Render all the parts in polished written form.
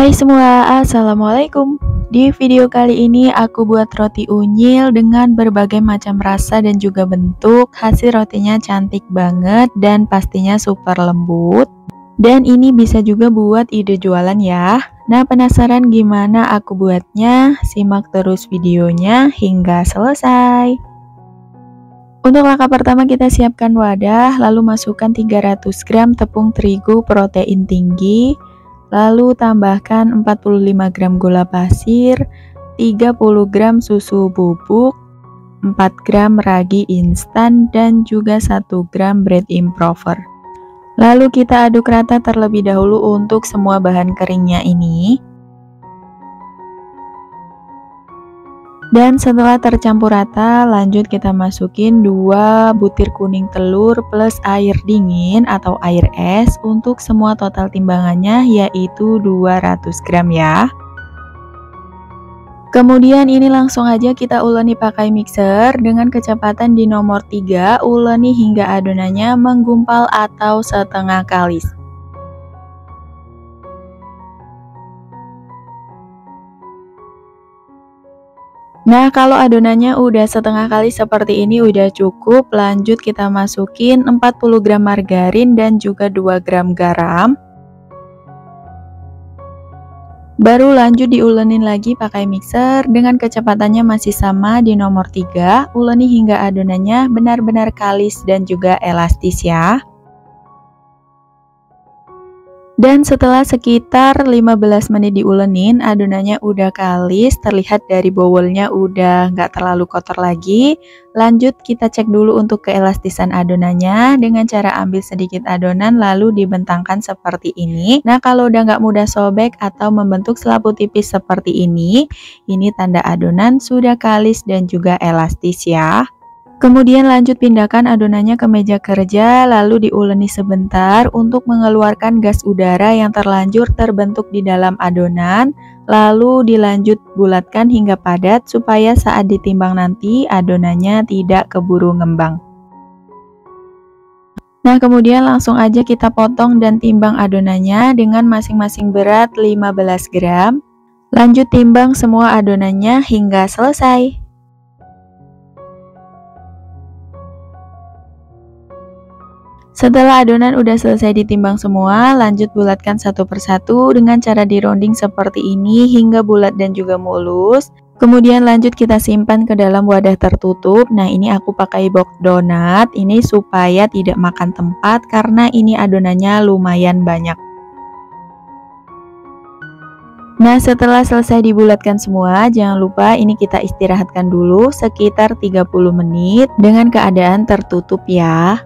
Hai semua, Assalamualaikum. Di video kali ini aku buat roti unyil dengan berbagai macam rasa dan juga bentuk. Hasil rotinya cantik banget dan pastinya super lembut. Dan ini bisa juga buat ide jualan ya. Nah, penasaran gimana aku buatnya? Simak terus videonya hingga selesai. Untuk langkah pertama kita siapkan wadah, lalu masukkan 300 gram tepung terigu protein tinggi. Lalu tambahkan 45 gram gula pasir, 30 gram susu bubuk, 4 gram ragi instan, dan juga 1 gram bread improver. Lalu kita aduk rata terlebih dahulu untuk semua bahan keringnya ini. Dan setelah tercampur rata, lanjut kita masukin 2 butir kuning telur plus air dingin atau air es untuk semua total timbangannya yaitu 200 gram ya. Kemudian ini langsung aja kita uleni pakai mixer dengan kecepatan di nomor 3, uleni hingga adonannya menggumpal atau setengah kalis. Nah, kalau adonannya udah setengah kali seperti ini udah cukup. Lanjut kita masukin 40 gram margarin dan juga 2 gram garam. Baru lanjut diulenin lagi pakai mixer dengan kecepatannya masih sama di nomor 3. Uleni hingga adonannya benar-benar kalis dan juga elastis ya. Dan setelah sekitar 15 menit diulenin, adonannya udah kalis, terlihat dari bowlnya udah nggak terlalu kotor lagi. Lanjut kita cek dulu untuk keelastisan adonannya dengan cara ambil sedikit adonan lalu dibentangkan seperti ini. Nah, kalau udah nggak mudah sobek atau membentuk selaput tipis seperti ini tanda adonan sudah kalis dan juga elastis ya. Kemudian lanjut pindahkan adonannya ke meja kerja, lalu diuleni sebentar untuk mengeluarkan gas udara yang terlanjur terbentuk di dalam adonan, lalu dilanjut bulatkan hingga padat supaya saat ditimbang nanti adonannya tidak keburu ngembang. Nah, kemudian langsung aja kita potong dan timbang adonannya dengan masing-masing berat 15 gram. Lanjut timbang semua adonannya hingga selesai. Setelah adonan udah selesai ditimbang semua, lanjut bulatkan satu persatu dengan cara dironding seperti ini hingga bulat dan juga mulus. Kemudian lanjut kita simpan ke dalam wadah tertutup. Nah, ini aku pakai box donat ini supaya tidak makan tempat karena ini adonannya lumayan banyak. Nah, setelah selesai dibulatkan semua, jangan lupa ini kita istirahatkan dulu sekitar 30 menit dengan keadaan tertutup ya.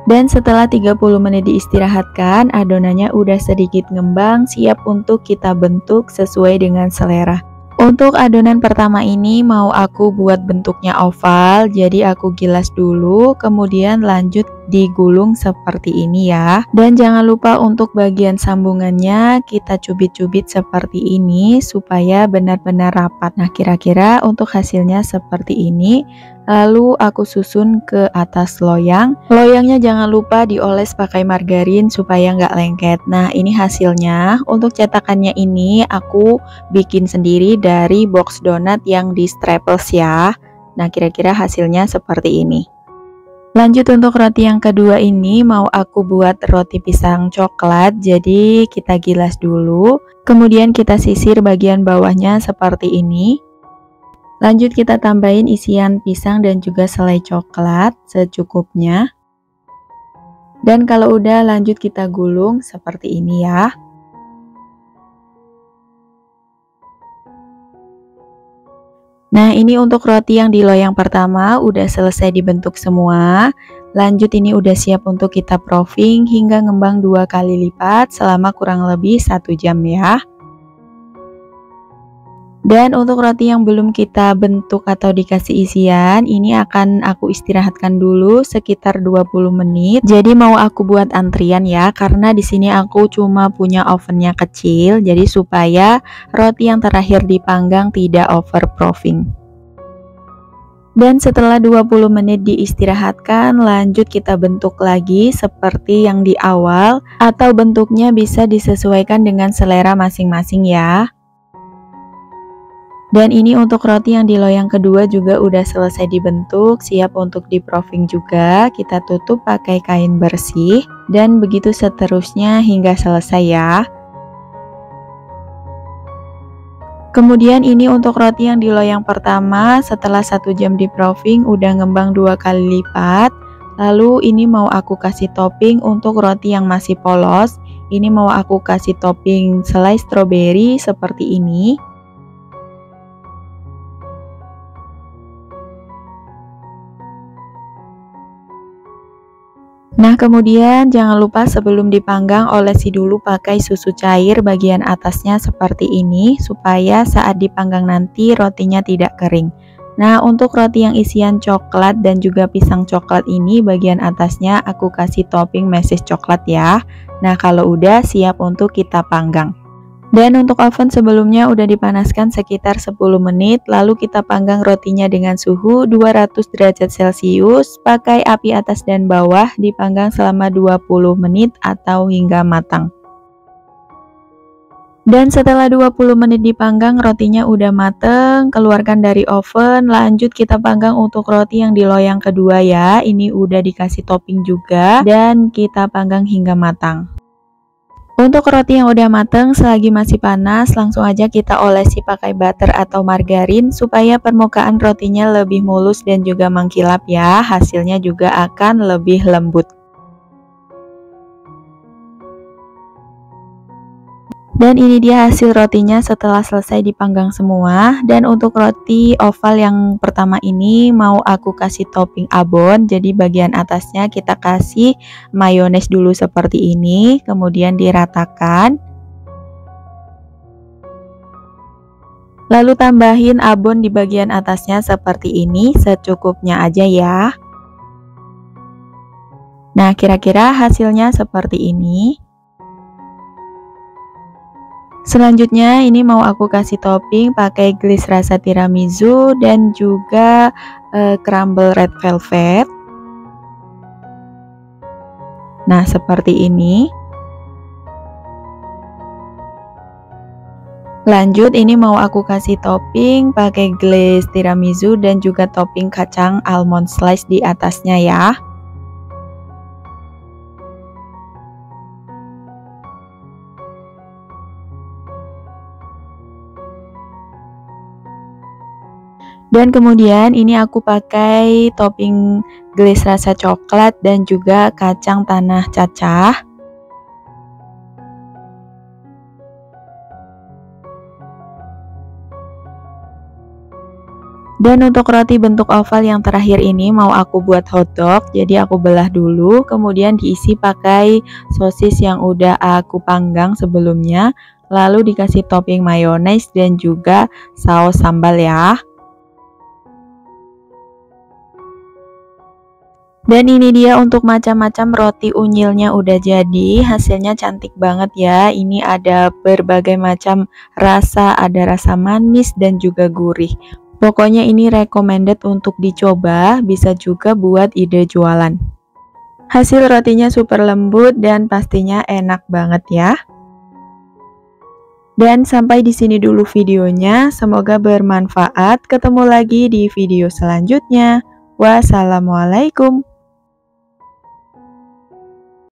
Dan setelah 30 menit diistirahatkan, adonannya udah sedikit ngembang, siap untuk kita bentuk sesuai dengan selera. Untuk adonan pertama ini mau aku buat bentuknya oval, jadi aku gilas dulu, kemudian lanjut digulung seperti ini ya. Dan jangan lupa untuk bagian sambungannya kita cubit-cubit seperti ini supaya benar-benar rapat. Nah, kira-kira untuk hasilnya seperti ini. Lalu aku susun ke atas loyang. Loyangnya jangan lupa dioles pakai margarin supaya nggak lengket. Nah, ini hasilnya. Untuk cetakannya ini aku bikin sendiri dari box donat yang di Staples ya. Nah, kira-kira hasilnya seperti ini. Lanjut untuk roti yang kedua ini mau aku buat roti pisang coklat. Jadi kita gilas dulu. Kemudian kita sisir bagian bawahnya seperti ini. Lanjut kita tambahin isian pisang dan juga selai coklat secukupnya. Dan kalau udah lanjut kita gulung seperti ini ya. Nah, ini untuk roti yang di loyang pertama udah selesai dibentuk semua. Lanjut ini udah siap untuk kita proofing hingga ngembang 2 kali lipat selama kurang lebih 1 jam ya. Dan untuk roti yang belum kita bentuk atau dikasih isian, ini akan aku istirahatkan dulu sekitar 20 menit. Jadi mau aku buat antrian ya, karena di sini aku cuma punya ovennya kecil, jadi supaya roti yang terakhir dipanggang tidak over proofing. Dan setelah 20 menit diistirahatkan, lanjut kita bentuk lagi seperti yang di awal, atau bentuknya bisa disesuaikan dengan selera masing-masing ya. Dan ini untuk roti yang di loyang kedua juga udah selesai dibentuk, siap untuk di proofing juga. Kita tutup pakai kain bersih, dan begitu seterusnya hingga selesai ya. Kemudian ini untuk roti yang di loyang pertama, setelah 1 jam di proofing udah ngembang 2 kali lipat. Lalu ini mau aku kasih topping untuk roti yang masih polos. Ini mau aku kasih topping selai stroberi seperti ini. Nah, kemudian jangan lupa sebelum dipanggang olesi dulu pakai susu cair bagian atasnya seperti ini, supaya saat dipanggang nanti rotinya tidak kering. Nah, untuk roti yang isian coklat dan juga pisang coklat ini bagian atasnya aku kasih topping meses coklat ya. Nah, kalau udah siap untuk kita panggang. Dan untuk oven sebelumnya udah dipanaskan sekitar 10 menit, lalu kita panggang rotinya dengan suhu 200 derajat Celcius, pakai api atas dan bawah, dipanggang selama 20 menit atau hingga matang. Dan setelah 20 menit dipanggang, rotinya udah mateng, keluarkan dari oven, lanjut kita panggang untuk roti yang di loyang kedua ya. Ini udah dikasih topping juga, dan kita panggang hingga matang. Untuk roti yang udah mateng, selagi masih panas, langsung aja kita olesi pakai butter atau margarin supaya permukaan rotinya lebih mulus dan juga mengkilap ya. Hasilnya juga akan lebih lembut. Dan ini dia hasil rotinya setelah selesai dipanggang semua. Dan untuk roti oval yang pertama ini mau aku kasih topping abon. Jadi bagian atasnya kita kasih mayones dulu seperti ini, kemudian diratakan. Lalu tambahin abon di bagian atasnya seperti ini, secukupnya aja ya. Nah, kira-kira hasilnya seperti ini. Selanjutnya ini mau aku kasih topping pakai glaze rasa tiramisu dan juga crumble red velvet. Nah, seperti ini. Lanjut ini mau aku kasih topping pakai glaze tiramisu dan juga topping kacang almond slice di atasnya ya. Dan kemudian ini aku pakai topping glaze rasa coklat dan juga kacang tanah cacah. Dan untuk roti bentuk oval yang terakhir ini mau aku buat hotdog. Jadi aku belah dulu, kemudian diisi pakai sosis yang udah aku panggang sebelumnya. Lalu dikasih topping mayones dan juga saus sambal ya. Dan ini dia untuk macam-macam roti unyilnya udah jadi. Hasilnya cantik banget ya. Ini ada berbagai macam rasa, ada rasa manis dan juga gurih. Pokoknya ini recommended untuk dicoba, bisa juga buat ide jualan. Hasil rotinya super lembut dan pastinya enak banget ya. Dan sampai di sini dulu videonya, semoga bermanfaat. Ketemu lagi di video selanjutnya. Wassalamualaikum.